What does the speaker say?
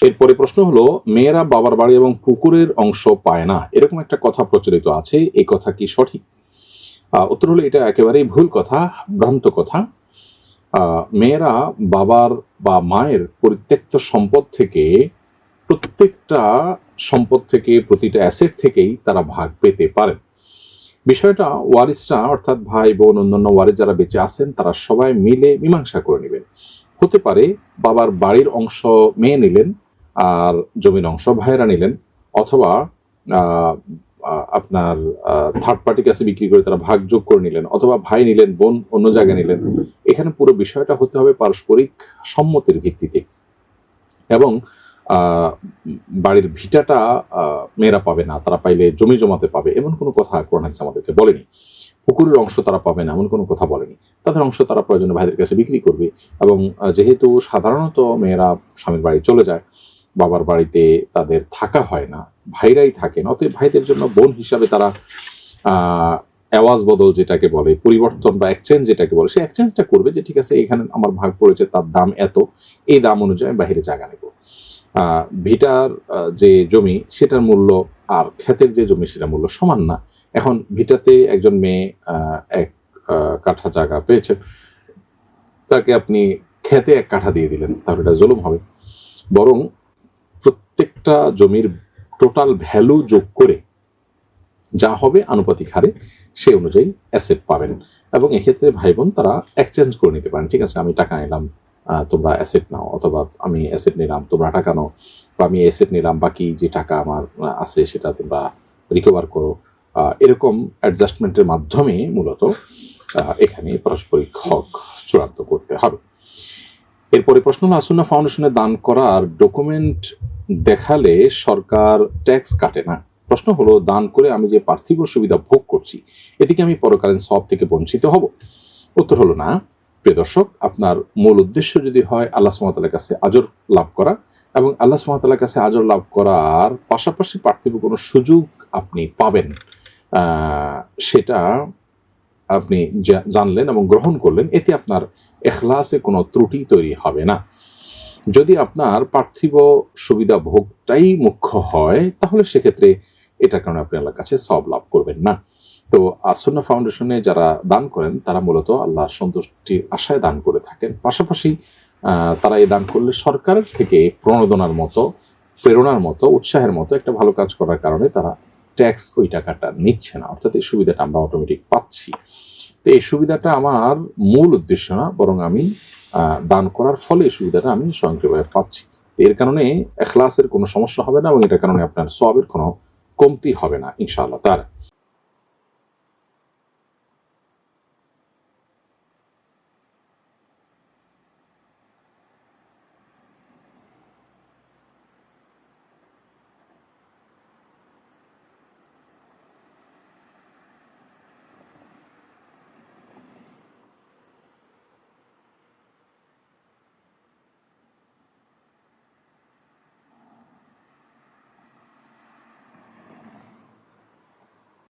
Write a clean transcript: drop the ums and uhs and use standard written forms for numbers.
এরপরে প্রশ্ন হলো, মেয়েরা বাবার বাড়ি এবং পুকুরের অংশ পায় না, এরকম একটা কথা প্রচলিত আছে, এই কথা কি সঠিক? উত্তর হলো এটা একেবারেই ভুল কথা, ভ্রান্ত কথা। মেয়েরা বাবার বা মায়ের পরিত্যক্ত সম্পদ থেকে, প্রত্যেকটা সম্পদ থেকে, প্রতিটা অ্যাসেট থেকেই তারা ভাগ পেতে পারেন। বিষয়টা ওয়ারিসরা অর্থাৎ ভাই বোন অন্যান্য ওয়ারিস যারা বেঁচে আছেন তারা সবাই মিলে মীমাংসা করে নেবেন। হতে পারে বাবার বাড়ির অংশ মেয়ে নিলেন আর জমির অংশ ভাইয়েরা নিলেন, অথবা আপনার থার্ড পার্টি কাছে বিক্রি করে তারা ভাগ যোগ করে নিলেন, অথবা ভাই নিলেন বোন অন্য জায়গায় নিলেন। এখানে পুরো বিষয়টা হতে হবে পারস্পরিক সম্মতির ভিত্তিতে। এবং বাড়ির ভিটাটা মেয়েরা পাবে না, তারা পাইলে জমি জমাতে পাবে এমন কোনো কথা কোরআন হাদিস আমাদেরকে বলেনি। পুকুরের অংশ তারা পাবে না এমন কোনো কথা বলেনি। তাদের অংশ তারা প্রয়োজনে ভাইদের কাছে বিক্রি করবে। এবং যেহেতু সাধারণত মেয়েরা স্বামীর বাড়ি চলে যায়, বাবার বাড়িতে তাদের থাকা হয় না, ভাইরাই থাকেন, অতএব ভাইদের জন্য বোন হিসাবে তারা আওয়াজ বদল যেটাকে বলে, পরিবর্তন বা এক্সচেঞ্জ যেটাকে বলে, সেই এক্সচেঞ্জটা করবে যে ঠিক আছে এখানে আমার ভাগ পড়েছে, তার দাম এত, এই দাম অনুযায়ী বাইরে জায়গা নেব। ভিটার যে জমি সেটার মূল্য আর ক্ষেতের যে জমি সেটার মূল্য সমান না। এখন ভিটাতে একজন মেয়ে 1 কাঠা জায়গা পেয়েছে, তাকে আপনি ক্ষেতে 1 কাঠা দিয়ে দিলেন, তাহলে এটা জুলুম হবে। বরং প্রত্যেকটা জমির টোটাল ভ্যালু যোগ করে যা হবে আনুপাতিক হারে সেই অনুযায়ী অ্যাসেট পাবেন। এবং এক্ষেত্রে ভাই বোন তারা এক্সচেঞ্জ করে নিতে পারেন। ঠিক আছে, আমি টাকা নিলাম, তোমরা অ্যাসেট নাও, অথবা আমি অ্যাসেট নিলাম তোমরা টাকা নাও, বা আমি অ্যাসেট নিলাম বাকি যে টাকা আমার আছে সেটা তোমরা রিকভার করো। এরকম অ্যাডজাস্টমেন্টের মাধ্যমে মূলত এখানে পারস্পরিক হক চূড়ান্ত করতে হবে। এরপরে প্রশ্ন হলো, আসুন্না ফাউন্ডেশনে দান করার ডকুমেন্ট দেখালে সরকার ট্যাক্স কাটে না? প্রশ্ন হলো, দান করে আমি যে পার্থিব সুবিধা ভোগ করছি এতে কি আমি পরকালীন সওয়াব থেকে বঞ্চিত হব? উত্তর হলো না। প্রিয় দর্শক, আপনার মূল উদ্দেশ্য যদি হয় আল্লাহ সুবহানাহু ওয়া তাআলার কাছে আজর লাভ করা, এবং আল্লাহ সুবহানাহু ওয়া তাআলার কাছে আজর লাভ করার পাশাপাশি পার্থিব কোনো সুযোগ আপনি পাবেন, সেটা আপনি জানলেন এবং গ্রহণ করলেন, এতে আপনার ইখলাসে কোনো ত্রুটি তৈরি হবে না। যদি আপনার পার্থিব সুবিধা ভোগটাই মুখ্য হয় তাহলে সেক্ষেত্রে এটার কারণে আপনি আল্লাহর কাছে সওয়াব লাভ করবেন না। তো আসুন্নাহ ফাউন্ডেশনে যারা দান করেন তারা মূলত আল্লাহর সন্তুষ্টির আশায় দান করে থাকেন। পাশাপাশি তারা এই দান করলে সরকারের থেকে প্রণোদনার মতো, প্রেরণার মতো, উৎসাহের মতো একটা ভালো কাজ করার কারণে তারা ট্যাক্স ওই টাকাটা নিচ্ছে না, অর্থাৎ এই সুবিধাটা আমরা অটোমেটিক পাচ্ছি। তো এই সুবিধাটা আমার মূল উদ্দেশ্য না, বরং আমি দান করার ফলে এই সুবিধাটা আমি স্বয়ংক্রিয়ভাবে পাচ্ছি। তো এর কারণে ইখলাসের কোনো সমস্যা হবে না, এবং এটার কারণে আপনার সওয়াবের কোনো কমতি হবে না ইনশাআল্লাহ তাআলা।